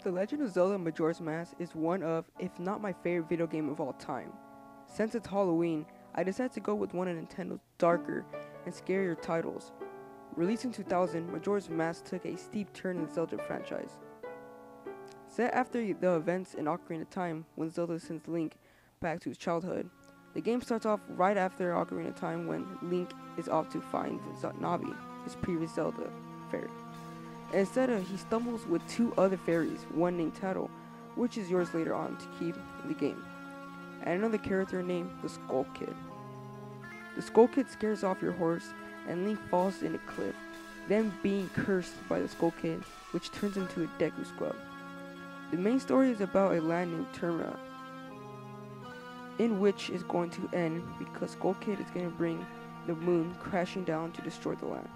The Legend of Zelda Majora's Mask is one of, if not my favorite video game of all time. Since it's Halloween, I decided to go with one of Nintendo's darker and scarier titles. Released in 2000, Majora's Mask took a steep turn in the Zelda franchise. Set after the events in Ocarina of Time, when Zelda sends Link back to his childhood, the game starts off right after Ocarina of Time when Link is off to find Navi, his previous Zelda fairy. Instead, he stumbles with two other fairies, one named Tattle, which is yours later on to keep in the game, and another character named the Skull Kid. The Skull Kid scares off your horse, and Link falls in a cliff, then being cursed by the Skull Kid, which turns into a Deku Scrub. The main story is about a land named Terra, in which is going to end because Skull Kid is going to bring the moon crashing down to destroy the land.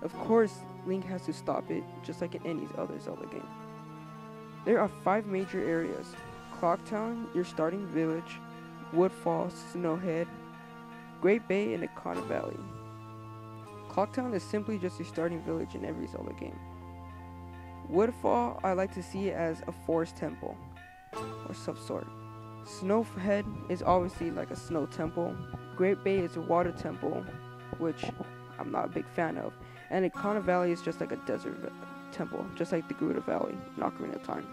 Of course, Link has to stop it, just like in any other Zelda game. There are 5 major areas: Clocktown, your starting village, Woodfall, Snowhead, Great Bay, and Akana Valley. Clocktown is simply just your starting village in every Zelda game. Woodfall, I like to see it as a forest temple, or some sort. Snowhead is obviously like a snow temple. Great Bay is a water temple, which I'm not a big fan of. And Akana Valley is just like a desert temple, just like the Gerudo Valley in Ocarina of Time.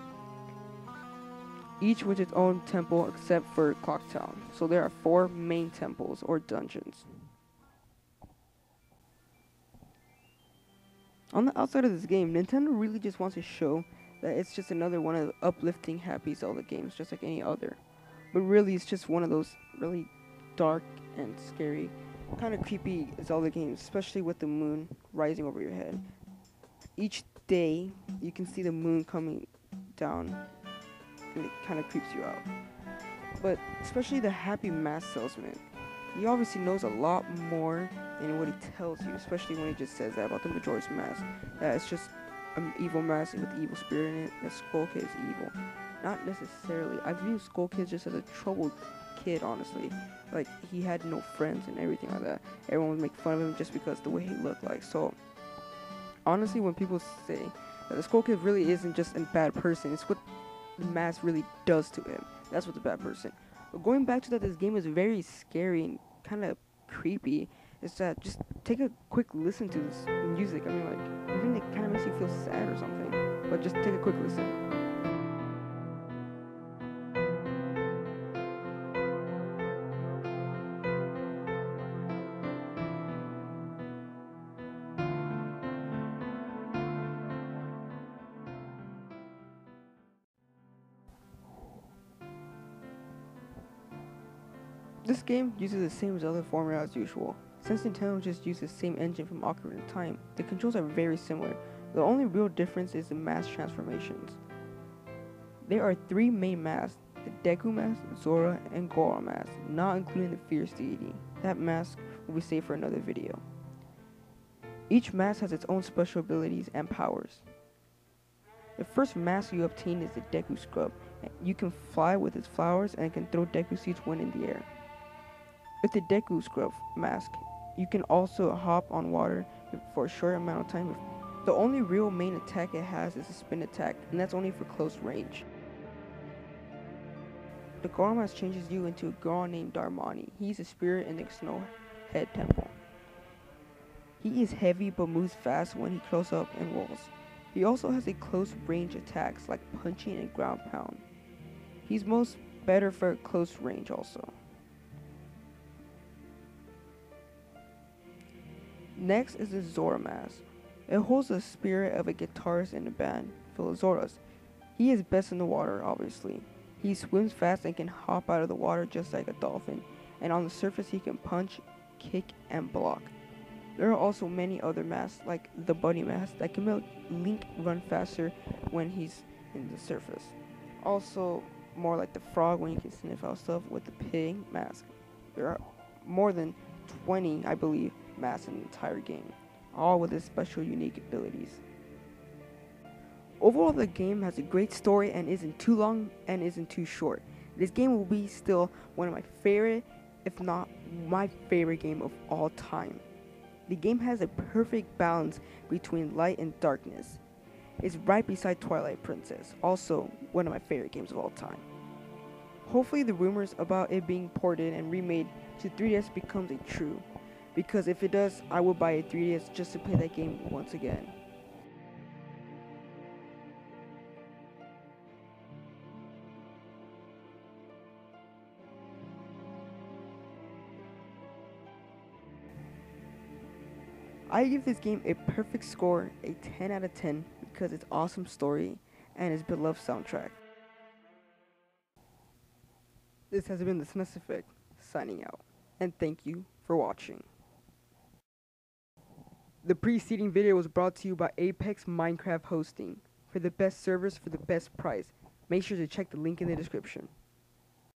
Each with its own temple except for Clocktown. So there are 4 main temples or dungeons. On the outside of this game, Nintendo really just wants to show that it's just another one of the uplifting, happy Zelda games, just like any other. But really, it's just one of those really dark and scary, kind of creepy Zelda games, especially with the moon rising over your head. Each day, you can see the moon coming down, and it kind of creeps you out. But especially the happy mask salesman, he obviously knows a lot more than what he tells you, especially when he just says that about the Majora's Mask, that it's just an evil mask with evil spirit in it, that Skull Kid is evil. Not necessarily. I view Skull Kid just as a troubled kid, honestly. Like, he had no friends and everything like that. Everyone would make fun of him just because the way he looked like. So, honestly, when people say that the Skull Kid really isn't just a bad person, it's what the mask really does to him. That's what the bad person. But going back to that, this game is very scary and kind of creepy. Is that just take a quick listen to this music. I mean, like, even it kind of makes you feel sad or something. But just take a quick listen. This game uses the same Zelda formula as usual. Since Nintendo just used the same engine from Ocarina of Time, the controls are very similar. The only real difference is the mask transformations. There are 3 main masks: the Deku mask, Zora, and Gora mask, not including the Fierce Deity. That mask will be saved for another video. Each mask has its own special abilities and powers. The first mask you obtain is the Deku Scrub. You can fly with its flowers and can throw Deku seeds when in the air. With the Deku Scrub mask, you can also hop on water for a short amount of time. The only real main attack it has is a spin attack, and that's only for close range. The Gora mask changes you into a girl named Darmani. He's a spirit in the Snowhead Temple. He is heavy but moves fast when he curls up and rolls. He also has a close range attacks like punching and ground pound. He's most better for close range also. Next is the Zora mask. It holds the spirit of a guitarist in a band full of Zoras. He is best in the water, obviously. He swims fast and can hop out of the water just like a dolphin, and on the surface he can punch, kick, and block. There are also many other masks, like the Bunny mask, that can make Link run faster when he's in the surface. Also, more like the frog when you can sniff out stuff with the pig mask. There are more than 20, I believe, masks in the entire game, all with its special unique abilities. Overall, the game has a great story and isn't too long and isn't too short. This game will be still one of my favorite, if not my favorite game of all time. The game has a perfect balance between light and darkness. is right beside Twilight Princess, also one of my favorite games of all time. Hopefully the rumors about it being ported and remade to 3DS becomes a true, because if it does, I will buy a 3DS just to play that game once again. I give this game a perfect score, a 10 out of 10, because its awesome story and its beloved soundtrack. This has been the Snuss Effect, signing out, and thank you for watching. The preceding video was brought to you by Apex Minecraft Hosting. For the best servers for the best price, make sure to check the link in the description.